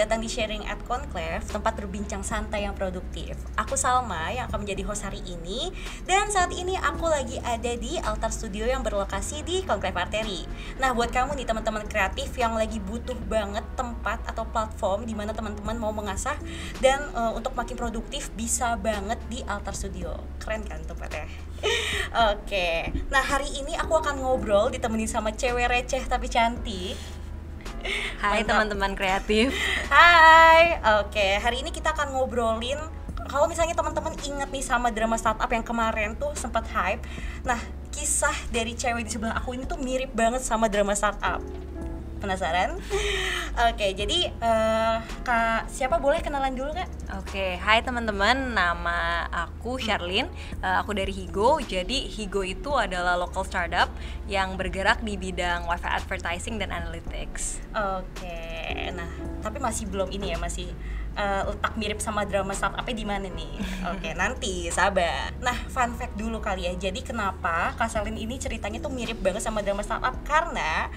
datang di Sharing at Conclave, tempat berbincang santai yang produktif. Aku Salma yang akan menjadi host hari ini. Dan saat ini aku lagi ada di Altar Studio yang berlokasi di Conclave Arteri. Nah, buat kamu nih teman-teman kreatif yang lagi butuh banget tempat atau platform di mana teman-teman mau mengasah dan untuk makin produktif, bisa banget di Altar Studio. Keren kan tempatnya? Oke. Nah, hari ini aku akan ngobrol ditemenin sama cewek receh tapi cantik. Hai teman-teman kreatif. Hai. Oke, hari ini kita akan ngobrolin kalau misalnya teman-teman inget nih sama drama startup yang kemarin tuh sempat hype. Nah, kisah dari cewek di sebelah aku ini tuh mirip banget sama drama startup. Penasaran? Oke, jadi Kak, siapa boleh kenalan dulu Kak? Oke, hai teman-teman, nama aku Sherlyn, aku dari Higo. Jadi Higo itu adalah local startup yang bergerak di bidang WiFi advertising dan analytics. Oke, nah tapi masih belum ini ya, masih letak mirip sama drama startupnya di mana nih? Oke, nanti sabar. Nah, fun fact dulu kali ya. Jadi kenapa Kak Sherlyn ini ceritanya tuh mirip banget sama drama startup? Karena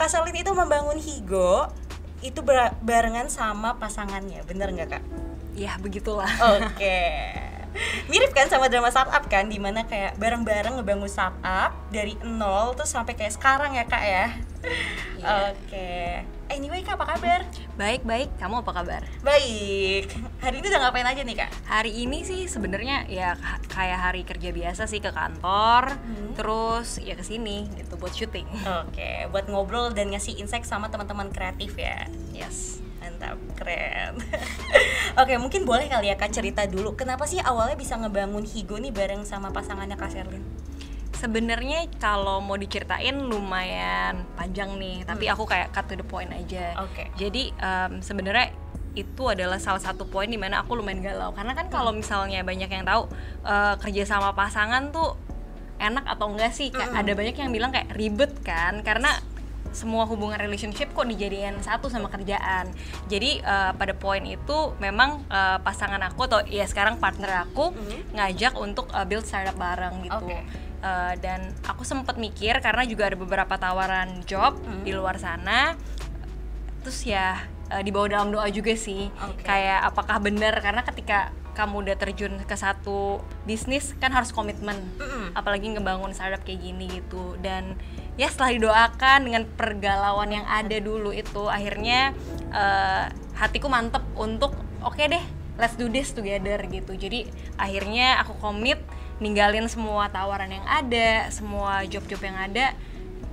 Kak Sherlyn itu membangun Higo itu barengan sama pasangannya, bener nggak Kak? Ya, begitulah. Oke. Mirip kan sama drama startup kan, dimana kayak bareng-bareng ngebangun startup dari nol tuh sampai kayak sekarang ya Kak ya. Iya. Oke. Anyway Kak, apa kabar? Baik, kamu apa kabar? Baik. Hari ini udah ngapain aja nih Kak? Hari ini sih sebenarnya ya kayak hari kerja biasa sih, ke kantor, terus ya ke sini gitu buat syuting. Oke, buat ngobrol dan ngasih insight sama teman-teman kreatif ya. Yes. Mantap, keren. Oke, mungkin boleh kali ya Kak cerita dulu kenapa sih awalnya bisa ngebangun Higo nih bareng sama pasangannya Kak Sherlyn? Sebenarnya kalau mau diceritain lumayan panjang nih, tapi aku kayak cut to the point aja. Oke. Jadi sebenarnya itu adalah salah satu poin dimana aku lumayan galau, karena kan kalau misalnya banyak yang tahu kerja sama pasangan tuh enak atau enggak sih, ada banyak yang bilang kayak ribet kan, karena semua hubungan relationship kok dijadiin satu sama kerjaan. Jadi pada poin itu memang pasangan aku atau ya sekarang partner aku ngajak untuk build startup bareng gitu. Okay. Dan aku sempat mikir karena juga ada beberapa tawaran job di luar sana. Terus ya dibawa dalam doa juga sih. Kayak apakah benar, karena ketika kamu udah terjun ke satu bisnis kan harus komitmen, apalagi ngebangun startup kayak gini gitu. Dan ya setelah didoakan dengan pergalauan yang ada dulu itu, akhirnya hatiku mantep untuk oke deh, let's do this together gitu. Jadi akhirnya aku komit ninggalin semua tawaran yang ada, semua job-job yang ada.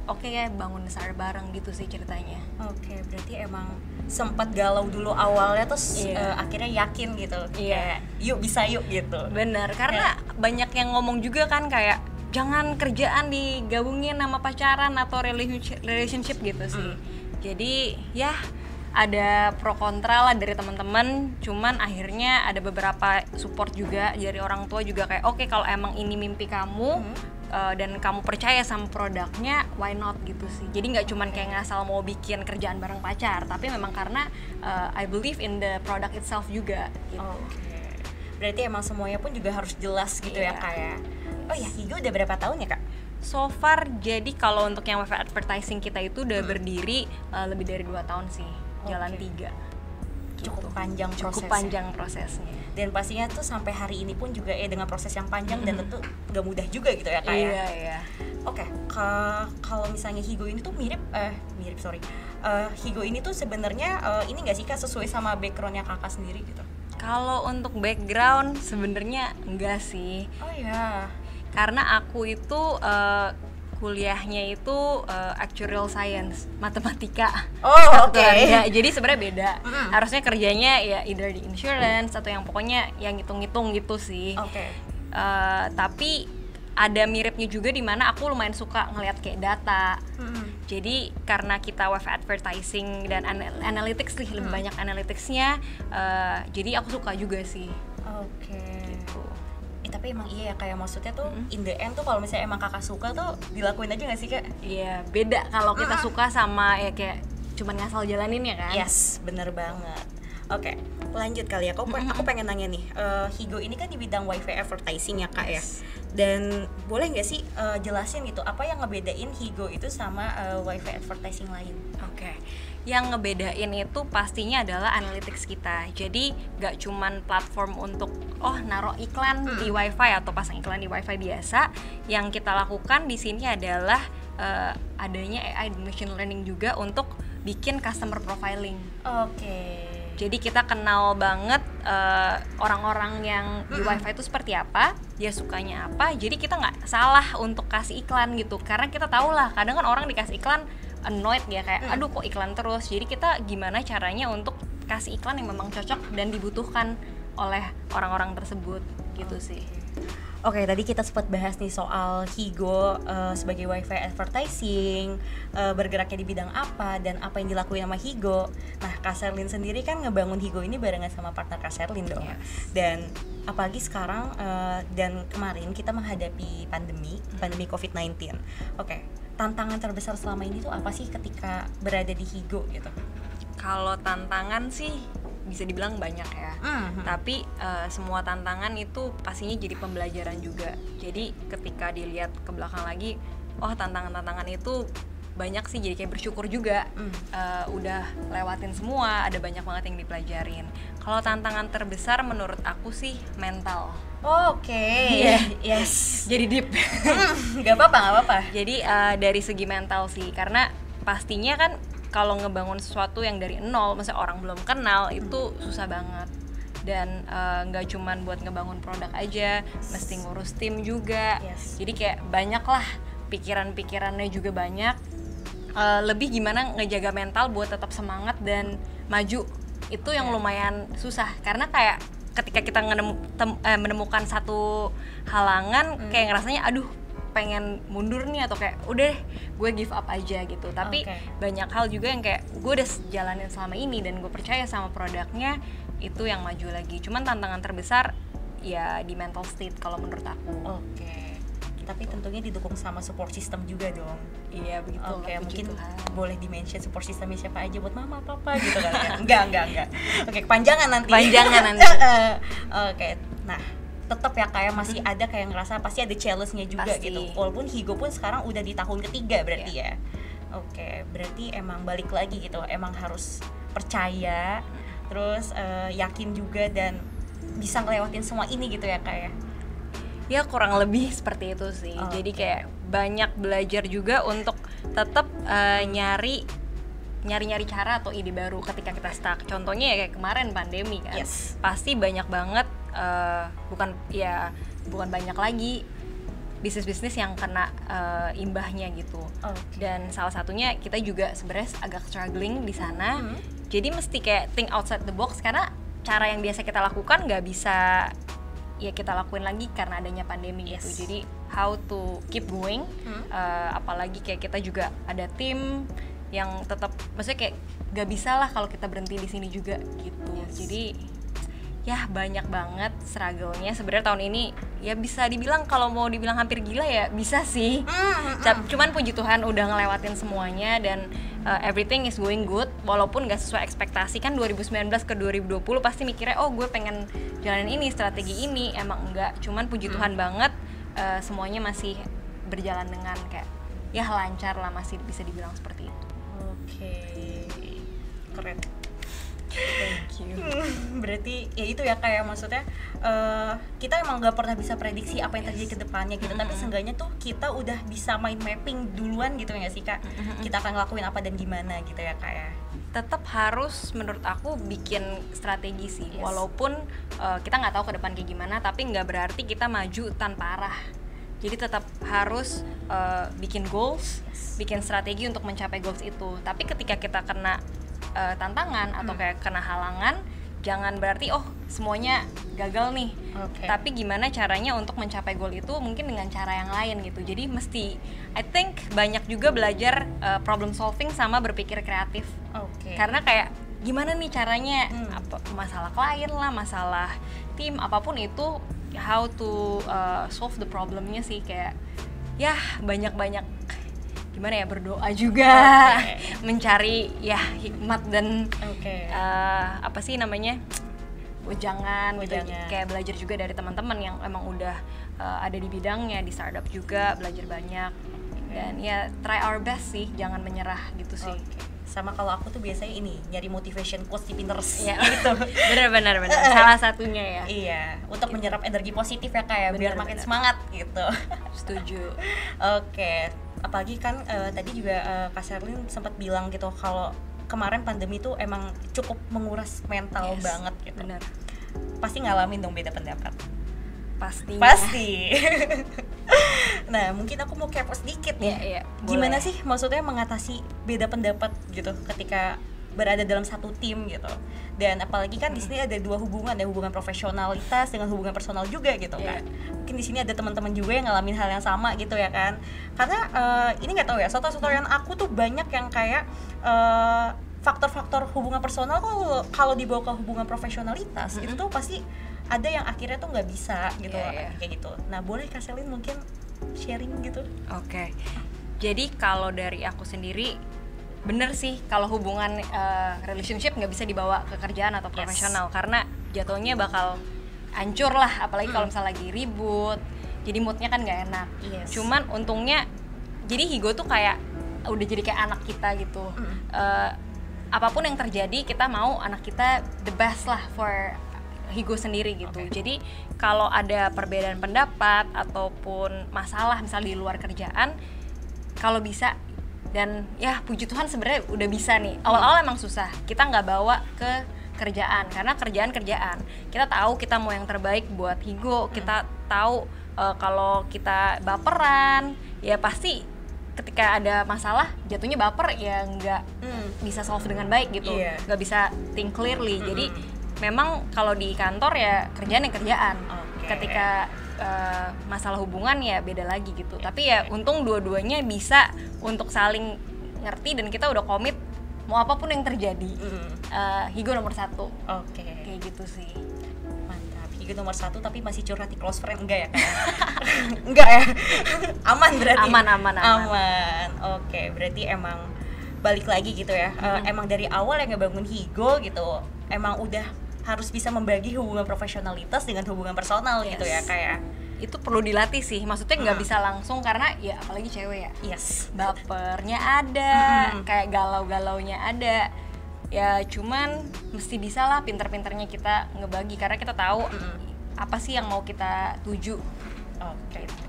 Oke ya, bangun startup bareng gitu sih ceritanya. Oke, berarti emang sempat galau dulu awalnya, terus akhirnya yakin gitu. Kayak yuk bisa yuk gitu. Bener, karena banyak yang ngomong juga kan kayak jangan kerjaan digabungin sama pacaran atau relationship gitu sih. Jadi ya ada pro kontra lah dari teman-teman, cuman akhirnya ada beberapa support juga dari orang tua juga kayak oke, kalau emang ini mimpi kamu dan kamu percaya sama produknya, why not gitu sih. Jadi nggak cuman kayak ngasal mau bikin kerjaan bareng pacar, tapi memang karena I believe in the product itself juga gitu. Oke. Berarti emang semuanya pun juga harus jelas gitu ya Kak ya. Oh ya, Higo udah berapa tahun ya Kak? So far, jadi kalau untuk yang WiFi advertising kita itu udah berdiri lebih dari 2 tahun sih, jalan 3 gitu. Cukup panjang prosesnya. Dan pastinya tuh sampai hari ini pun juga dengan proses yang panjang dan tentu gak mudah juga gitu ya Kak ya. Iya. Oke, kalau misalnya Higo ini tuh Higo ini tuh sebenarnya ini nggak sih Kak sesuai sama backgroundnya Kakak sendiri gitu? Kalau untuk background sebenarnya enggak sih. Oh ya. Karena aku itu kuliahnya itu actuarial science, matematika. Oh, oke. Ya, jadi sebenarnya beda. Harusnya kerjanya ya either di insurance atau yang pokoknya yang ngitung-ngitung gitu sih. Oke. Tapi ada miripnya juga di mana aku lumayan suka ngelihat kayak data. Jadi karena kita web advertising dan analytics sih, lebih banyak analyticsnya, jadi aku suka juga sih. Oke. Gitu. Tapi emang iya ya, kayak maksudnya tuh in the end tuh kalau misalnya emang Kakak suka tuh dilakuin aja nggak sih Kak? Iya, beda kalau kita suka sama ya kayak cuman ngasal jalanin ya kan? Yes, bener banget. Oke, lanjut kali ya. Aku pengen nanya nih, Higo ini kan di bidang WiFi advertising ya Kak ya. Dan boleh nggak sih jelasin gitu apa yang ngebedain Higo itu sama WiFi advertising lain? Oke. Yang ngebedain itu pastinya adalah analytics kita. Jadi nggak cuman platform untuk naruh iklan di wifi atau pasang iklan di wifi biasa. Yang kita lakukan di sini adalah adanya AI dan machine learning juga untuk bikin customer profiling. Jadi kita kenal banget orang-orang yang di wifi itu seperti apa, dia sukanya apa. Jadi kita nggak salah untuk kasih iklan gitu, karena kita tahu lah kadang kan orang dikasih iklan annoyed ya, kayak aduh kok iklan terus. Jadi kita gimana caranya untuk kasih iklan yang memang cocok dan dibutuhkan oleh orang-orang tersebut gitu sih. Oke, tadi kita sempat bahas nih soal Higo sebagai wifi advertising, bergeraknya di bidang apa dan apa yang dilakuin sama Higo. Nah, Kak Sherlyn sendiri kan ngebangun Higo ini barengan sama partner Kak Sherlyn dong. Dan apalagi sekarang dan kemarin kita menghadapi pandemi COVID-19. Oke, tantangan terbesar selama ini tuh apa sih ketika berada di Higo gitu? Kalau tantangan sih bisa dibilang banyak ya, tapi semua tantangan itu pastinya jadi pembelajaran juga. Jadi ketika dilihat ke belakang lagi, tantangan-tantangan itu banyak sih, jadi kayak bersyukur juga. Udah lewatin semua, ada banyak banget yang dipelajarin. Kalau tantangan terbesar menurut aku sih mental. Yes. Jadi deep. Gak apa-apa. Jadi dari segi mental sih, karena pastinya kan kalau ngebangun sesuatu yang dari nol, maksudnya orang belum kenal, itu susah banget. Dan nggak cuman buat ngebangun produk aja, mesti ngurus tim juga. Jadi kayak banyak lah pikiran-pikirannya juga banyak. Lebih gimana ngejaga mental buat tetap semangat dan maju, itu yang lumayan susah. Karena kayak ketika kita menemukan satu halangan, kayak ngerasanya aduh pengen mundur nih, atau kayak udah gue give up aja gitu. Tapi banyak hal juga yang kayak gue udah jalanin selama ini dan gue percaya sama produknya, itu yang maju lagi. Cuman tantangan terbesar ya di mental state kalau menurut aku. Tapi tentunya didukung sama support system juga dong. Iya begitu. Mungkin boleh di-mention support systemnya siapa aja buat mama, papa gitu kan ya? Enggak. Kepanjangan nanti. Nah, tetap ya kayak masih ada kayak ngerasa pasti ada challenge-nya juga gitu. Walaupun Higo pun sekarang udah di tahun ketiga berarti ya. Berarti emang balik lagi gitu. Emang harus percaya, terus yakin juga dan bisa ngelewatin semua ini gitu ya kayak. Ya kurang lebih seperti itu sih. Jadi kayak banyak belajar juga untuk tetap nyari cara atau ide baru ketika kita stuck. Contohnya ya kayak kemarin pandemi kan. Pasti banyak banget bukan banyak lagi bisnis-bisnis yang kena imbahnya gitu. Dan salah satunya kita juga sebenarnya agak struggling di sana. Jadi mesti kayak think outside the box, karena cara yang biasa kita lakukan nggak bisa ya kita lakuin lagi karena adanya pandemi gitu. Jadi how to keep going, apalagi kayak kita juga ada tim yang tetap, maksudnya kayak gak bisa lah kalau kita berhenti di sini juga gitu. Jadi ya banyak banget struggle-nya sebenarnya tahun ini. Ya bisa dibilang, kalau mau dibilang hampir gila ya bisa sih. Cuman puji Tuhan udah ngelewatin semuanya dan everything is going good, walaupun gak sesuai ekspektasi. Kan 2019 ke 2020 pasti mikirnya gue pengen jalanin ini, strategi ini. Emang enggak, cuman puji Tuhan banget semuanya masih berjalan dengan kayak ya lancar lah, masih bisa dibilang seperti itu. Keren. Thank you. Berarti ya itu ya kayak maksudnya kita emang gak pernah bisa prediksi apa yang terjadi ke depannya gitu, tapi seenggaknya tuh kita udah bisa main mapping duluan gitu ya sih Kak. Kita akan ngelakuin apa dan gimana gitu ya Kak ya. Tetap harus menurut aku bikin strategi sih. Walaupun kita nggak tahu ke depan kayak gimana, tapi nggak berarti kita maju tanpa arah. Jadi tetap harus bikin goals, bikin strategi untuk mencapai goals itu. Tapi ketika kita kena tantangan atau kayak kena halangan, jangan berarti semuanya gagal nih. Tapi gimana caranya untuk mencapai goal itu mungkin dengan cara yang lain gitu. Jadi mesti I think banyak juga belajar problem solving sama berpikir kreatif. Karena kayak gimana nih caranya, masalah klien lah, masalah tim, apapun itu, how to solve the problemnya sih. Kayak ya banyak-banyak gimana ya, berdoa juga, mencari ya hikmat dan apa sih namanya, wejangan gitu. Kayak belajar juga dari teman-teman yang emang udah ada di bidangnya, di startup juga, belajar banyak. Dan ya try our best sih, jangan menyerah gitu sih. sama kalau aku tuh biasanya ini nyari motivation quotes di Pinterest ya. gitu. benar salah satunya ya. Iya, untuk menyerap energi positif ya kayak biar makin semangat gitu. Setuju. Oke, apalagi kan tadi juga Kak Sherlyn sempat bilang gitu kalau kemarin pandemi tuh emang cukup menguras mental banget gitu. Benar. Pasti ngalamin dong beda pendapat. Pastinya. Pasti. Nah, mungkin aku mau kepo sedikit nih. Iya, Gimana sih maksudnya mengatasi beda pendapat gitu ketika berada dalam satu tim gitu. Dan apalagi kan di sini ada dua hubungan, ada hubungan profesionalitas dengan hubungan personal juga gitu kan. Mungkin di sini ada teman-teman juga yang ngalamin hal yang sama gitu ya kan. Karena ini nggak tahu ya, soto-sotoyan aku tuh banyak yang kayak faktor-faktor hubungan personal kalau dibawa ke hubungan profesionalitas itu tuh pasti ada yang akhirnya tuh nggak bisa gitu kayak gitu. Nah, boleh Kak Sherlyn mungkin sharing gitu? Oke. Jadi kalau dari aku sendiri bener sih kalau hubungan relationship nggak bisa dibawa ke kerjaan atau profesional karena jatuhnya bakal hancur lah, apalagi kalau misalnya lagi ribut, jadi moodnya kan nggak enak. Cuman untungnya jadi Higo tuh kayak udah jadi kayak anak kita gitu. Apapun yang terjadi kita mau anak kita the best lah for Higo sendiri gitu. Jadi kalau ada perbedaan pendapat ataupun masalah misal di luar kerjaan, kalau bisa, dan ya puji Tuhan sebenarnya udah bisa nih. Awal-awal emang susah, kita nggak bawa ke kerjaan karena kerjaan kita tahu kita mau yang terbaik buat Higo. Kita tahu kalau kita baperan ya pasti ketika ada masalah jatuhnya baper ya nggak bisa solve dengan baik gitu, nggak bisa think clearly. Jadi memang kalau di kantor ya kerjaan yang kerjaan. Ketika masalah hubungan ya beda lagi gitu. Tapi ya untung dua-duanya bisa untuk saling ngerti dan kita udah komit mau apapun yang terjadi. Higo nomor 1. Kayak gitu sih. Mantap. Higo nomor 1 tapi masih curhat di close friend enggak ya? Enggak ya? Aman berarti. Aman. Oke, berarti emang balik lagi gitu ya. Emang dari awal yang ngebangun Higo gitu, emang udah harus bisa membagi hubungan profesionalitas dengan hubungan personal gitu ya kayak. Itu perlu dilatih sih, maksudnya nggak bisa langsung karena ya apalagi cewek ya. Bapernya ada, kayak galau-galaunya ada. Ya cuman mesti bisa lah pinter-pinternya kita ngebagi karena kita tahu apa sih yang mau kita tuju. Gitu.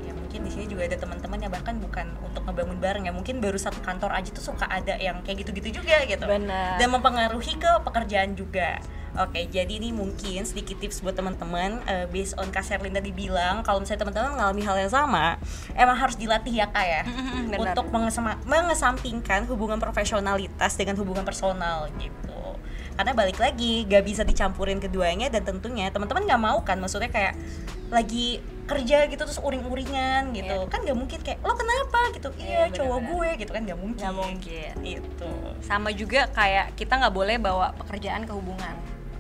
Ya mungkin di sini juga ada teman-teman yang bahkan bukan untuk ngebangun bareng ya, mungkin baru satu kantor aja tuh suka ada yang kayak gitu-gitu juga gitu. Benar. Dan mempengaruhi ke pekerjaan juga. Jadi ini mungkin sedikit tips buat teman-teman based on Kak Sherlyn tadi bilang kalau misalnya teman-teman mengalami hal yang sama, emang harus dilatih ya Kak ya. Untuk mengesampingkan hubungan profesionalitas dengan hubungan personal gitu. Karena balik lagi gak bisa dicampurin keduanya dan tentunya teman-teman gak mau kan, maksudnya kayak lagi kerja gitu terus uring-uringan gitu kan gak mungkin kayak lo kenapa gitu cowok gue gitu kan gak mungkin itu. Sama juga kayak kita gak boleh bawa pekerjaan ke hubungan.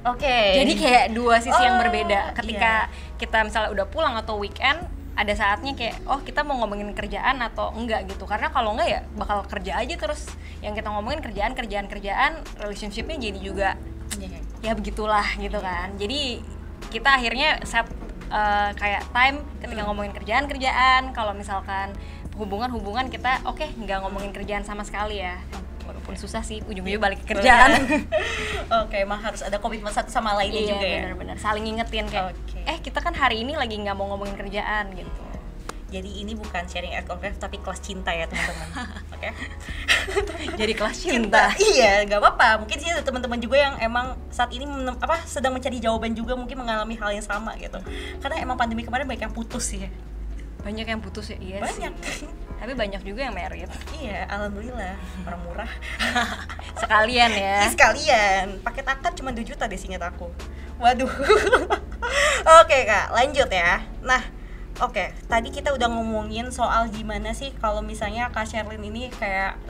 Jadi kayak dua sisi yang berbeda. Ketika kita misalnya udah pulang atau weekend, ada saatnya kayak kita mau ngomongin kerjaan atau enggak gitu. Karena kalau enggak ya bakal kerja aja terus. Yang kita ngomongin kerjaan, relationship-nya jadi juga ya begitulah gitu kan. Jadi kita akhirnya set kayak time ketika ngomongin kerjaan. Kalau misalkan hubungan kita nggak ngomongin kerjaan sama sekali ya. Walaupun susah sih, ujung-ujungnya balik ke kerjaan. Emang harus ada komitmen satu sama lainnya juga ya. Benar-benar saling ngingetin kayak, kita kan hari ini lagi nggak mau ngomongin kerjaan gitu. Jadi ini bukan sharing at Conclave tapi kelas cinta ya teman-teman. Jadi kelas cinta. Iya, nggak apa-apa. Mungkin sih ada teman-teman juga yang emang saat ini sedang mencari jawaban juga, mungkin mengalami hal yang sama gitu. Karena emang pandemi kemarin banyak yang putus sih ya. Banyak yang putus ya, iya banyak sih. Tapi banyak juga yang married. Iya, alhamdulillah, orang murah. Sekalian ya. Sekalian, paket akad cuma 2 juta deh seingat aku. Waduh. Kak, lanjut ya. Nah, tadi kita udah ngomongin soal gimana sih kalau misalnya Kak Sherlyn ini kayak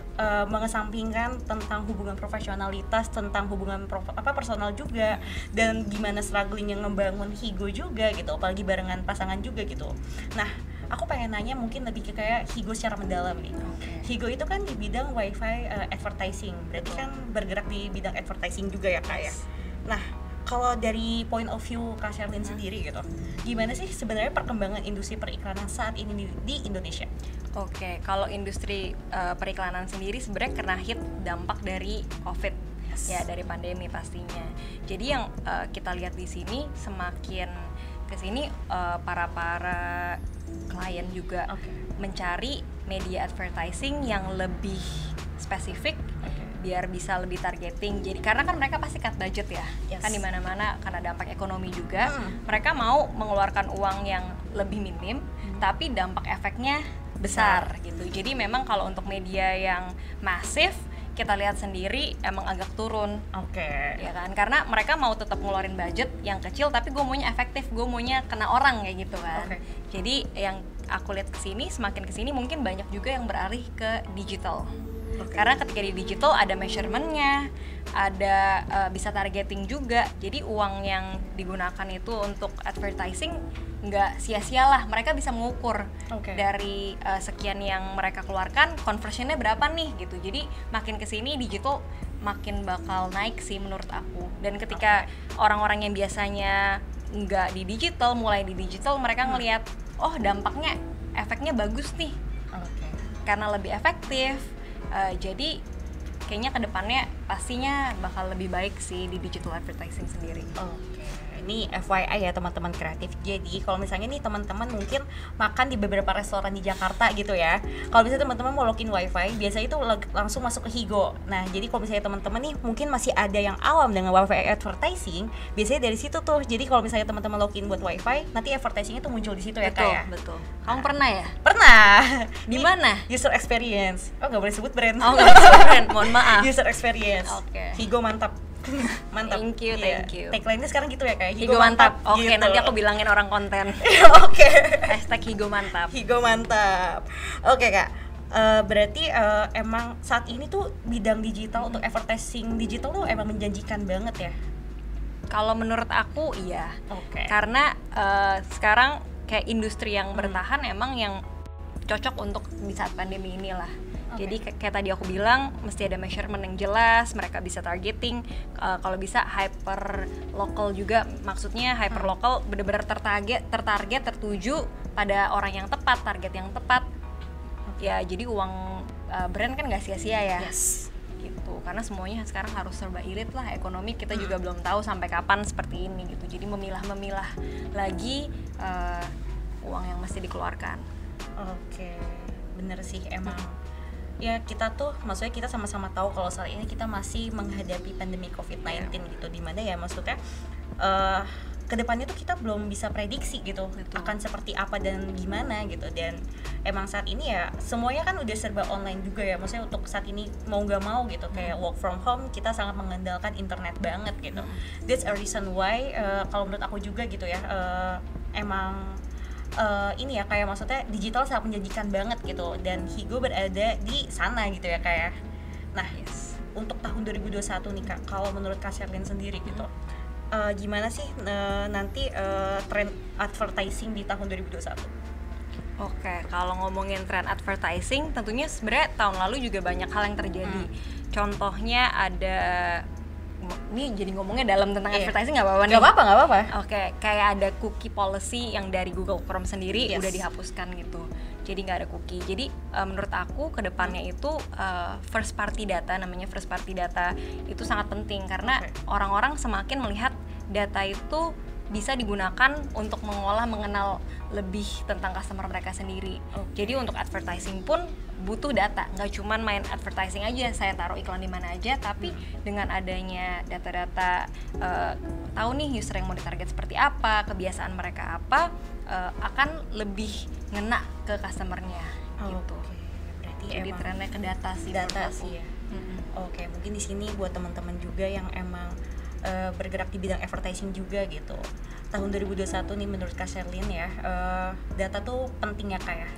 mengesampingkan tentang hubungan profesionalitas, tentang hubungan personal juga, dan gimana struggling yang ngebangun Higo juga gitu, apalagi barengan pasangan juga gitu. Nah, aku pengen nanya mungkin lebih ke kayak Higo secara mendalam nih. Higo itu kan di bidang wifi advertising, berarti kan bergerak di bidang advertising juga ya Kak ya. Nah, kalau dari point of view Kak Sherlyn sendiri gitu, gimana sih sebenarnya perkembangan industri periklanan saat ini di Indonesia? Kalau industri periklanan sendiri sebenarnya kena hit dampak dari COVID, ya dari pandemi pastinya. Jadi yang kita lihat di sini semakin kesini para klien juga mencari media advertising yang lebih spesifik, biar bisa lebih targeting. Jadi karena kan mereka pasti cut budget ya, kan di mana-mana karena dampak ekonomi juga, mereka mau mengeluarkan uang yang lebih minim, tapi dampak efeknya besar gitu. Jadi memang kalau untuk media yang masif, kita lihat sendiri emang agak turun, ya kan? Karena mereka mau tetap ngeluarin budget yang kecil, tapi gue maunya efektif, gue maunya kena orang kayak gitu kan. Jadi yang aku lihat semakin kesini mungkin banyak juga yang beralih ke digital. Karena ketika di digital ada measurementnya, ada bisa targeting juga. Jadi uang yang digunakan itu untuk advertising nggak sia-sialah, mereka bisa mengukur dari sekian yang mereka keluarkan, conversionnya berapa nih gitu. Jadi makin kesini digital makin bakal naik sih menurut aku. Dan ketika orang-orang yang biasanya nggak di digital mulai di digital, mereka ngelihat oh dampaknya, efeknya bagus nih, karena lebih efektif. Jadi kayaknya kedepannya pastinya bakal lebih baik sih di digital advertising sendiri. Ini FYI ya teman-teman kreatif. Jadi kalau misalnya nih teman-teman mungkin makan di beberapa restoran di Jakarta gitu ya, kalau misalnya teman-teman mau login wifi, biasanya itu langsung masuk ke Higo. Nah jadi kalau misalnya teman-teman nih mungkin masih ada yang awam dengan wifi advertising, biasanya dari situ tuh. Jadi kalau misalnya teman-teman login buat wifi, nanti advertisingnya tuh muncul di situ ya Kak ya. Betul. Kamu pernah ya? Pernah. Di mana? User experience. Oh nggak boleh sebut brand. Oh nggak boleh sebut brand. Mohon maaf. User experience. Higo mantap. Mantap. Thank you. Tagline-nya sekarang gitu ya kayak Higo mantap. Oke, gitu. nanti aku bilangin orang konten. Hashtag Higo mantap. Higo mantap. Oke Kak. Berarti emang saat ini tuh bidang digital untuk advertising digital tuh emang menjanjikan banget ya? Kalau menurut aku iya. Karena sekarang kayak industri yang bertahan emang yang cocok untuk di saat pandemi inilah. Jadi kayak tadi aku bilang mesti ada measurement yang jelas, mereka bisa targeting, kalau bisa hyper local juga, maksudnya hyper local benar-benar tertarget, tertuju pada orang yang tepat, target yang tepat. Ya jadi uang brand kan nggak sia-sia ya. Gitu. Karena semuanya sekarang harus serba irit lah, ekonomi kita juga belum tahu sampai kapan seperti ini gitu. Jadi memilah lagi uang yang mesti dikeluarkan. Bener sih emang. Ya kita tuh, maksudnya kita sama-sama tahu kalau saat ini kita masih menghadapi pandemi COVID-19 gitu, dimana ya maksudnya kedepannya tuh kita belum bisa prediksi gitu akan seperti apa dan gimana gitu. Dan emang saat ini ya semuanya kan udah serba online juga ya, maksudnya untuk saat ini mau nggak mau gitu, kayak work from home kita sangat mengandalkan internet banget gitu. That's a reason why kalau menurut aku juga gitu ya, emang ini ya kayak maksudnya digital sangat menjanjikan banget gitu, dan Higo berada di sana gitu ya kayak. Nah untuk tahun 2021 nih Kak, kalau menurut Kak Sherlyn sendiri gitu, gimana sih nanti tren advertising di tahun 2021? Kalau ngomongin tren advertising, tentunya sebenarnya tahun lalu juga banyak hal yang terjadi. Contohnya ada, ini jadi ngomongnya dalam tentang advertising nggak apa-apa nih? Nggak apa-apa. Kayak ada cookie policy yang dari Google Chrome sendiri udah dihapuskan gitu. Jadi nggak ada cookie. Jadi menurut aku kedepannya itu first party data, namanya first party data itu sangat penting karena orang-orang semakin melihat data itu bisa digunakan untuk mengenal lebih tentang customer mereka sendiri. Jadi untuk advertising pun butuh data, nggak cuman main advertising aja, saya taruh iklan di mana aja, tapi dengan adanya data-data, tahu nih user yang mau ditarget seperti apa, kebiasaan mereka apa, akan lebih ngena ke customernya gitu. Berarti jadi trennya ke data sih. Data sih ya. Mungkin di sini buat teman-teman juga yang emang bergerak di bidang advertising juga gitu. Tahun 2021 nih menurut Kak Sherlyn ya, data tuh penting ya Kak ya?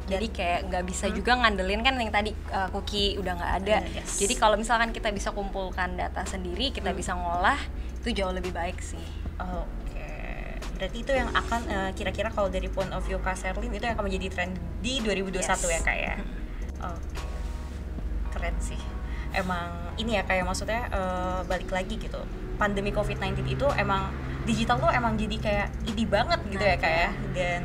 Jadi kayak nggak bisa juga ngandelin kan yang tadi cookie udah nggak ada. Jadi kalau misalkan kita bisa kumpulkan data sendiri, kita bisa ngolah, itu jauh lebih baik sih. Berarti itu yang akan kira-kira kalau dari point of view Kak Sherlyn itu yang akan menjadi tren di 2021 ya Kak ya? Keren sih. Emang ini ya kayak maksudnya balik lagi gitu, pandemi COVID-19 itu emang digital tuh emang jadi kayak ini banget gitu ya kayak, dan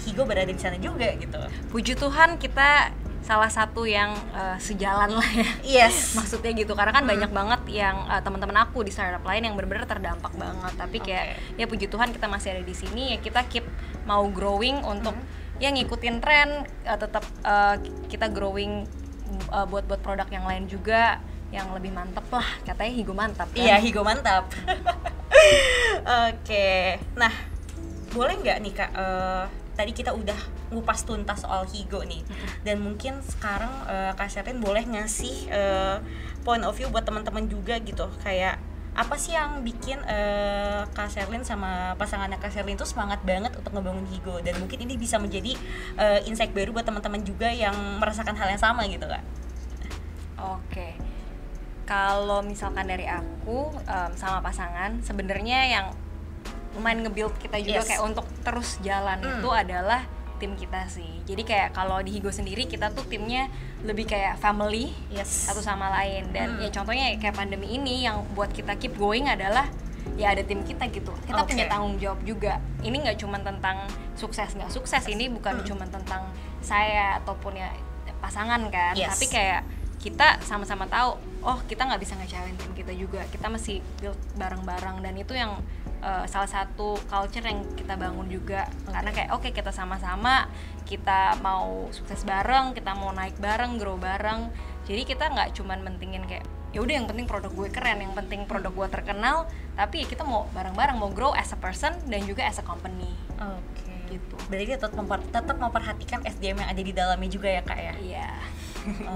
Higo berada di sana juga gitu. Puji Tuhan kita salah satu yang sejalan lah ya. Yes. Maksudnya gitu, karena kan banyak banget yang teman-teman aku di startup lain yang benar-benar terdampak banget. Tapi kayak ya puji Tuhan kita masih ada di sini, ya kita keep mau growing untuk ya ngikutin tren, tetap kita growing buat produk yang lain juga yang lebih mantap lah, katanya Higo mantap kan? Iya, Higo mantap. Oke, nah boleh nggak nih Kak, tadi kita udah ngupas tuntas soal Higo nih, dan mungkin sekarang Kak Sherlyn boleh ngasih point of view buat teman-teman juga gitu, kayak apa sih yang bikin Kak Sherlyn sama pasangannya Kak Sherlyn tuh semangat banget untuk ngebangun Higo, dan mungkin ini bisa menjadi insight baru buat teman-teman juga yang merasakan hal yang sama gitu Kak. Oke. Kalau misalkan dari aku sama pasangan, sebenarnya yang lumayan nge-build kita juga kayak untuk terus jalan itu adalah tim kita sih. Jadi kayak kalau di Higo sendiri kita tuh timnya lebih kayak family satu sama lain. Dan ya contohnya kayak pandemi ini yang buat kita keep going adalah ya ada tim kita gitu. Kita punya tanggung jawab juga. Ini nggak cuma tentang sukses nggak sukses, ini bukan cuma tentang saya ataupun ya pasangan kan, tapi kayak kita sama-sama tahu, oh kita nggak bisa ngecewain tim kita juga, kita mesti build bareng-bareng, dan itu yang salah satu culture yang kita bangun juga. Karena kayak oke, kita sama-sama, kita mau sukses bareng, kita mau naik bareng, grow bareng. Jadi kita nggak cuman mentingin kayak ya udah yang penting produk gue keren, yang penting produk gue terkenal, tapi ya kita mau bareng-bareng, mau grow as a person dan juga as a company. Gitu. Berarti tetap memperhatikan SDM yang ada di dalamnya juga ya Kak ya? Iya.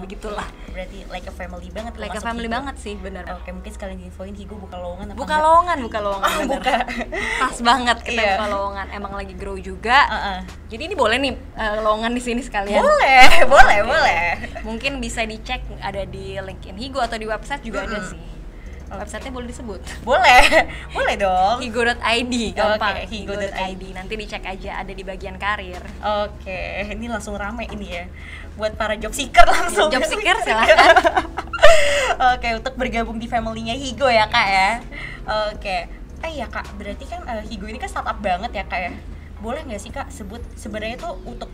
Begitulah. Berarti like a family banget. Like a family banget sih, benar. Oke, mungkin sekalian diinfoin Higo buka lowongan apa buka lowongan. Buka. Pas banget kita buka lowongan. Emang lagi grow juga. Jadi ini boleh nih lowongan di sini sekalian. Boleh. Mungkin bisa dicek, ada di LinkedIn Higo atau di website juga ada sih. Websitenya boleh disebut? Boleh dong. Higo.id, gampang. Higo.id. Nanti dicek aja, ada di bagian karir. Oke, ini langsung rame ini ya. Buat para job seeker langsung. Job seeker silahkan. Oke, untuk bergabung di family-nya Higo ya Kak ya. Oke. Ya Kak, berarti kan Higo ini kan startup banget ya Kak ya. Boleh nggak sih Kak sebut sebenarnya tuh untuk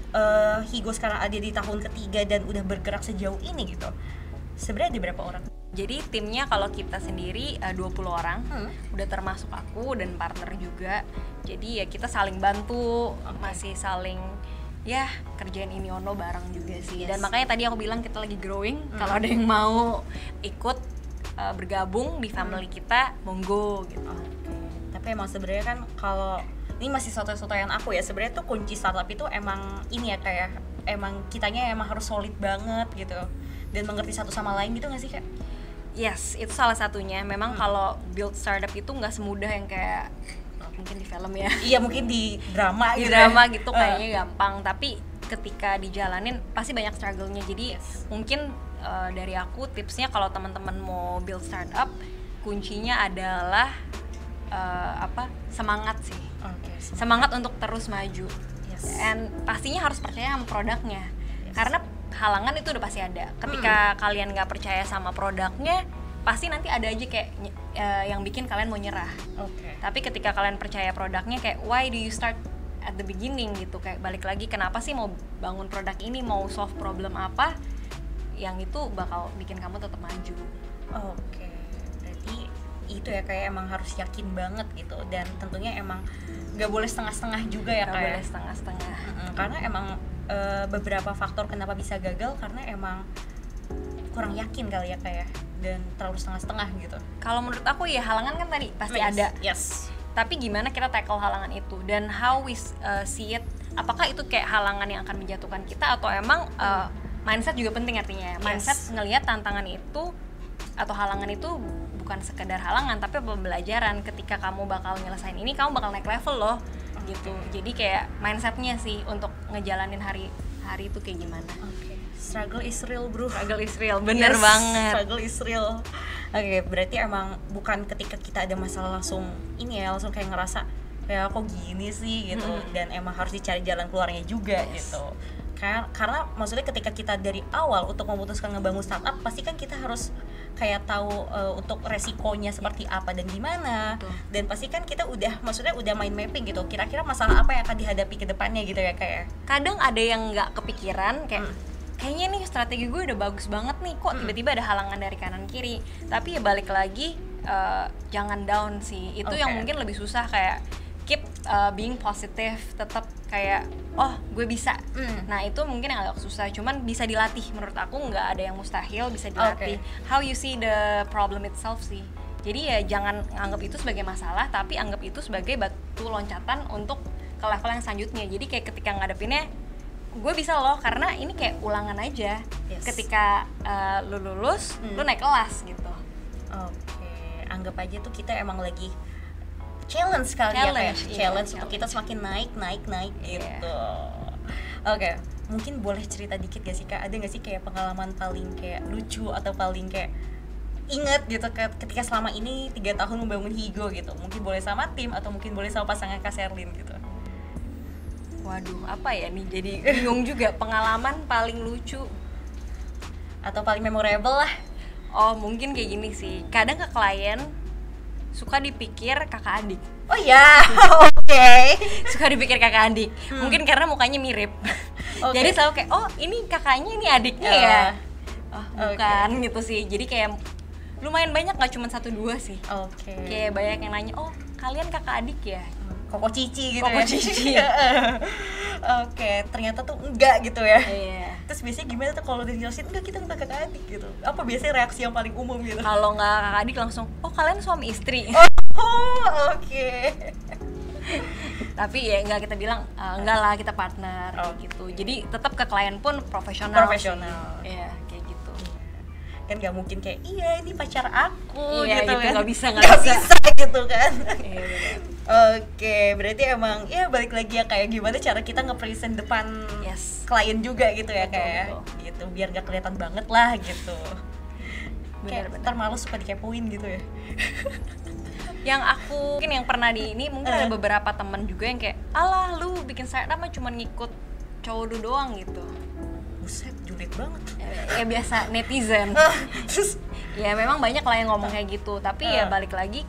Higo sekarang ada di tahun ketiga dan udah bergerak sejauh ini gitu, sebenarnya ada berapa orang? Jadi timnya kalau kita sendiri 20 orang, udah termasuk aku dan partner juga. Jadi ya kita saling bantu, masih saling ya kerjain ini ono bareng juga sih. Dan makanya tadi aku bilang kita lagi growing. Kalau ada yang mau ikut bergabung di family kita, monggo gitu. Tapi emang sebenarnya kan kalau ini masih soto-sotoyan aku ya, sebenarnya tuh kunci startup itu emang ini ya kayak emang kitanya emang harus solid banget gitu dan mengerti satu sama lain gitu nggak sih Kak? Yes, itu salah satunya. Memang kalau build startup itu nggak semudah yang kayak mungkin di film ya. Iya, mungkin di drama gitu. Di drama gitu kayaknya gampang, tapi ketika dijalanin pasti banyak struggle-nya. Jadi mungkin dari aku tipsnya kalau teman-teman mau build startup, kuncinya adalah semangat sih. Semangat untuk terus maju. And pastinya harus percaya sama produknya. Karena halangan itu udah pasti ada. Ketika kalian nggak percaya sama produknya, pasti nanti ada aja kayak yang bikin kalian mau nyerah. Tapi ketika kalian percaya produknya, kayak why do you start at the beginning gitu, kayak balik lagi kenapa sih mau bangun produk ini, mau solve problem apa, yang itu bakal bikin kamu tetap maju. Berarti itu ya kayak emang harus yakin banget gitu, dan tentunya emang nggak boleh setengah-setengah juga ya, nggak boleh setengah-setengah. Karena emang beberapa faktor kenapa bisa gagal karena emang kurang yakin kali ya kayak, dan terlalu setengah-setengah gitu. Kalau menurut aku ya halangan kan tadi pasti ada. Tapi gimana kita tackle halangan itu dan how we see it, apakah itu kayak halangan yang akan menjatuhkan kita atau emang mindset juga penting artinya. Mindset ngelihat tantangan itu atau halangan itu bukan sekedar halangan tapi pembelajaran. Ketika kamu bakal nyelesain ini, kamu bakal naik level loh gitu. Jadi kayak mindsetnya sih untuk ngejalanin hari itu kayak gimana. Struggle is real bro. Struggle is real, bener banget. Struggle is real. Berarti emang bukan ketika kita ada masalah langsung ini ya, langsung kayak ngerasa kayak kok gini sih gitu, dan emang harus dicari jalan keluarnya juga gitu. Karena maksudnya ketika kita dari awal untuk memutuskan ngebangun startup, pasti kan kita harus kayak tahu untuk resikonya seperti apa dan gimana. Dan pasti kan kita udah mind mapping gitu, kira-kira masalah apa yang akan dihadapi ke depannya gitu ya kayak. Kadang ada yang nggak kepikiran kayak kayaknya nih strategi gue udah bagus banget nih, kok tiba-tiba ada halangan dari kanan kiri. Tapi ya balik lagi, jangan down sih, itu yang mungkin lebih susah, kayak keep being positive, tetap kayak oh gue bisa. Nah itu mungkin yang agak susah, cuman bisa dilatih. Menurut aku nggak ada yang mustahil, bisa dilatih. How you see the problem itself sih. Jadi ya jangan anggap itu sebagai masalah, tapi anggap itu sebagai batu loncatan untuk ke level yang selanjutnya. Jadi kayak ketika ngadepinnya, gue bisa loh, karena ini kayak ulangan aja. Ketika lu lulus, lu naik kelas gitu. Anggap aja tuh kita emang lagi challenge kali ya, kayak challenge untuk kita semakin naik gitu. Mungkin boleh cerita dikit gak sih Kak, ada gak sih kayak pengalaman paling kayak lucu atau paling kayak inget gitu ketika selama ini 3 tahun membangun Higo gitu? Mungkin boleh sama tim atau mungkin boleh sama pasangan Kak Sherlyn gitu. Waduh, apa ya nih, jadi bingung juga. Pengalaman paling lucu atau paling memorable lah. Oh mungkin kayak gini sih, kadang ke klien suka dipikir kakak adik. Oh ya, suka dipikir kakak adik. Mungkin karena mukanya mirip. Jadi selalu kayak, oh ini kakaknya, ini adiknya ya. Oh bukan gitu sih. Jadi kayak lumayan banyak, gak cuma 1-2 sih. Kayak banyak yang nanya, oh kalian kakak adik ya? Koko Cici gitu. Koko Cici. Ternyata tuh enggak gitu ya. Terus biasanya gimana tuh kalau dijelasin, enggak kita bukan kakak adik gitu? Apa biasanya reaksi yang paling umum gitu? Kalau nggak kakak adik langsung, oh kalian suami istri. Tapi ya enggak, kita bilang enggak lah, kita partner gitu. Jadi tetap ke klien pun profesional. Iya, kayak gitu. Kan nggak mungkin kayak ini pacar aku gitu kan. Nggak bisa gitu kan. Berarti emang ya balik lagi ya, kayak gimana cara kita nge-present depan klien juga gitu ya, kayak gitu biar nggak kelihatan banget lah gitu. Kayak ntar malu suka dikepoin gitu ya. Yang aku mungkin yang pernah di ini, mungkin ada beberapa teman juga yang kayak, alah lu bikin startup mah cuma ngikut cowok lu doang gitu. Buset, julid banget. Ya biasa netizen. Ya memang banyak lah yang ngomong kayak gitu, tapi ya balik lagi,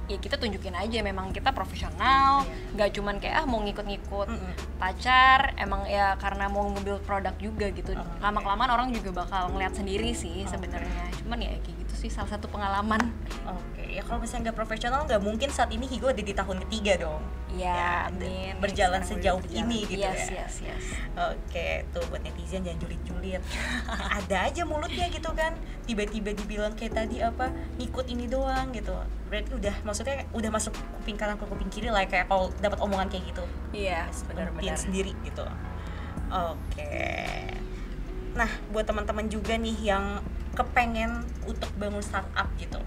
ya kita tunjukin aja memang kita profesional, nggak cuman kayak mau ngikut-ngikut pacar, emang ya karena mau nge-build produk juga gitu. Lama-kelamaan orang juga bakal ngeliat sendiri sih sebenarnya. Cuman ya kayak gitu sih, salah satu pengalaman. Ya kalau misalnya nggak profesional, nggak mungkin saat ini Higo ada di tahun ketiga dong. Iya, amin. Berjalan sejauh ini gitu ya. Yes. Tuh buat netizen jangan julid-julid. Ada aja mulutnya gitu kan, tiba-tiba dibilang kayak tadi apa, ngikut ini doang gitu. Berarti maksudnya udah masuk kuping kanan ke kuping kiri lah, kayak kalau dapat omongan kayak gitu. Iya, benar-benar sendiri gitu. Nah, buat teman-teman juga nih yang kepengen untuk bangun startup gitu,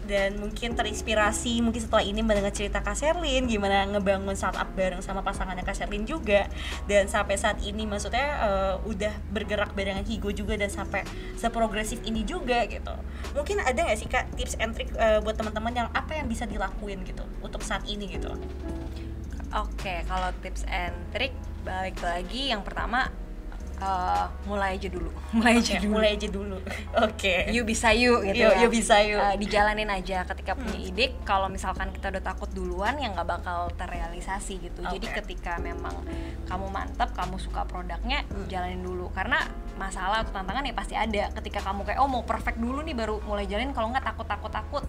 dan mungkin terinspirasi mungkin setelah ini mendengar cerita Kak Sherlyn gimana ngebangun startup bareng sama pasangannya Kak Sherlyn juga, dan sampai saat ini maksudnya udah bergerak barengan Higo juga dan sampai seprogresif ini juga gitu. Mungkin ada nggak sih Kak tips and trick buat teman-teman yang apa yang bisa dilakuin gitu untuk saat ini gitu? Kalau tips and trick, balik lagi yang pertama, mulai aja dulu. You bisa you gitu. You bisa you. Dijalanin aja. Ketika punya ide, kalau misalkan kita udah takut duluan, ya nggak bakal terrealisasi gitu. Jadi ketika memang kamu mantap, kamu suka produknya, jalanin dulu. Karena masalah atau tantangan ya pasti ada. Ketika kamu kayak mau perfect dulu nih baru mulai jalanin, kalau nggak takut,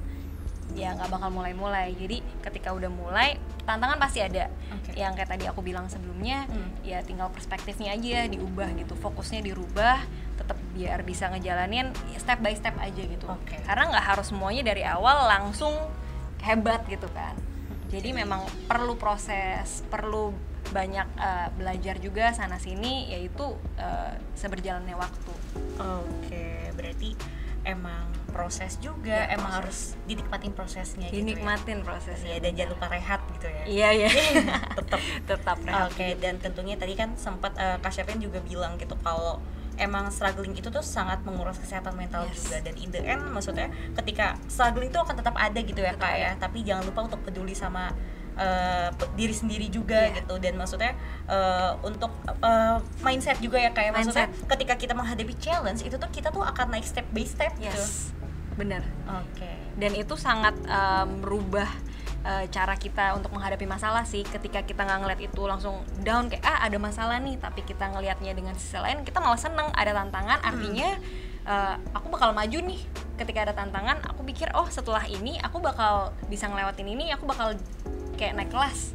ya nggak bakal mulai. Jadi ketika udah mulai, tantangan pasti ada. Yang kayak tadi aku bilang sebelumnya, ya tinggal perspektifnya aja diubah gitu, fokusnya dirubah, tetap biar bisa ngejalanin step by step aja gitu. Karena nggak harus semuanya dari awal langsung hebat gitu kan. Jadi memang perlu proses, perlu banyak belajar juga sana sini, yaitu seberjalannya waktu. Berarti emang proses juga, emang harus dinikmatin prosesnya gitu dinikmatin prosesnya, dan jangan lupa rehat gitu ya. Iya tetap rehat. Dan tentunya tadi kan sempat Kak Sherlyn juga bilang gitu kalau emang struggling itu tuh sangat menguras kesehatan mental juga, dan in the end maksudnya ketika struggling itu akan tetap ada gitu ya Kak ya, tapi jangan lupa untuk peduli sama diri sendiri juga gitu, dan maksudnya untuk mindset juga ya, kayak maksudnya ketika kita menghadapi challenge itu tuh kita tuh akan naik step by step gitu. Bener. Dan itu sangat merubah cara kita untuk menghadapi masalah sih. Ketika kita nggak ngeliat itu langsung down kayak ada masalah nih, tapi kita ngelihatnya dengan sisi lain, kita malah seneng ada tantangan. Artinya aku bakal maju nih. Ketika ada tantangan, aku pikir setelah ini aku bakal bisa ngelewatin ini, aku bakal kayak naik kelas.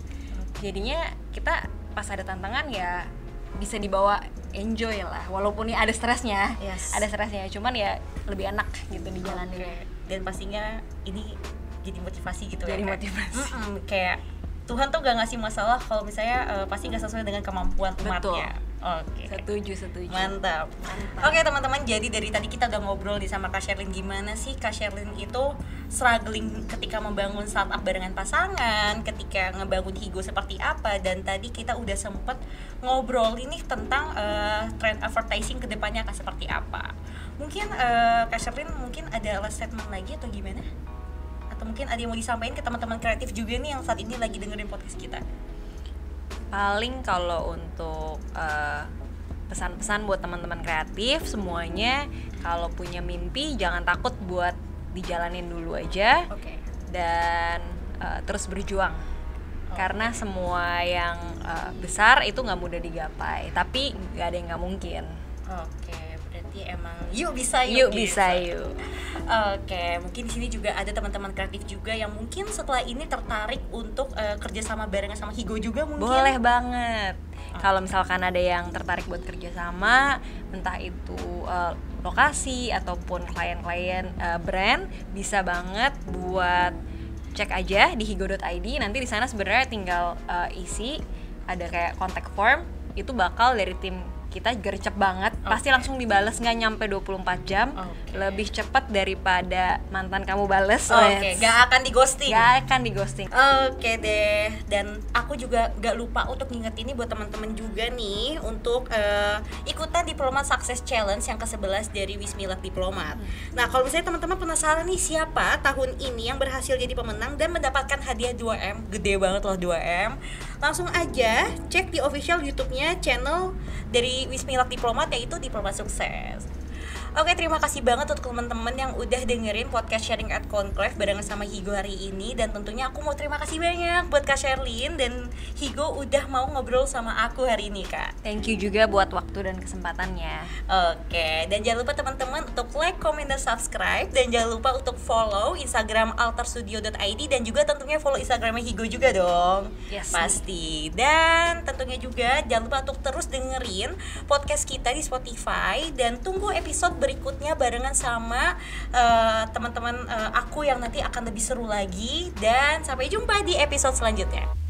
Jadinya kita pas ada tantangan ya bisa dibawa enjoy lah, walaupun ini ada stresnya. Ada stresnya, cuman ya lebih enak gitu dijalanin. Dan pastinya ini jadi motivasi gitu. Jadi motivasi. Kayak Tuhan tuh gak ngasih masalah kalau misalnya pasti gak sesuai dengan kemampuan umatnya. Oke. Setuju. Mantap. Oke teman-teman, jadi dari tadi kita udah ngobrol nih sama Kak Sherlyn, gimana sih Kak Sherlyn itu struggling ketika membangun startup barengan pasangan, ketika ngebangun Higo seperti apa, dan tadi kita udah sempet ngobrol ini tentang trend advertising kedepannya akan seperti apa. Mungkin Kak Sherlyn mungkin ada last statement lagi atau gimana? Atau mungkin ada yang mau disampaikan ke teman-teman kreatif juga nih yang saat ini lagi dengerin podcast kita? Paling kalau untuk pesan-pesan buat teman-teman kreatif semuanya, kalau punya mimpi jangan takut buat dijalanin dulu aja. Dan terus berjuang. Karena semua yang besar itu nggak mudah digapai, tapi nggak ada yang nggak mungkin. Berarti emang yuk bisa. Mungkin di sini juga ada teman-teman kreatif juga yang mungkin setelah ini tertarik untuk kerjasama barengan sama Higo juga mungkin. Boleh banget. Kalau misalkan ada yang tertarik buat kerjasama, entah itu lokasi ataupun klien-klien brand, bisa banget buat cek aja di higo.id. Nanti di sana sebenarnya tinggal isi ada kayak contact form, itu bakal dari tim kita gercep banget, pasti langsung dibales, nggak nyampe 24 jam, lebih cepat daripada mantan kamu bales. Gak akan di ghosting. Oke deh, dan aku juga gak lupa untuk ngingetin ini buat teman-teman juga nih untuk ikutan Diplomat Success Challenge yang ke-11 dari Wismilak Diplomat. Nah kalau misalnya teman-teman penasaran nih siapa tahun ini yang berhasil jadi pemenang dan mendapatkan hadiah 2M, gede banget loh 2M, langsung aja cek di official YouTube-nya channel dari Wismilak Diplomat, yaitu Diplomat Sukses. Oke, terima kasih banget untuk teman-teman yang udah dengerin podcast Sharing at Conclave barengan sama Higo hari ini. Dan tentunya aku mau terima kasih banyak buat Kak Sherlyn dan Higo udah mau ngobrol sama aku hari ini, Kak. Thank you juga buat waktu dan kesempatannya. Oke, dan jangan lupa teman-teman untuk like, comment, dan subscribe. Dan jangan lupa untuk follow Instagram altarstudio.id dan juga tentunya follow Instagramnya Higo juga dong. Pasti. Dan tentunya juga jangan lupa untuk terus dengerin podcast kita di Spotify dan tunggu episode berikutnya barengan sama teman-teman aku yang nanti akan lebih seru lagi. Dan sampai jumpa di episode selanjutnya.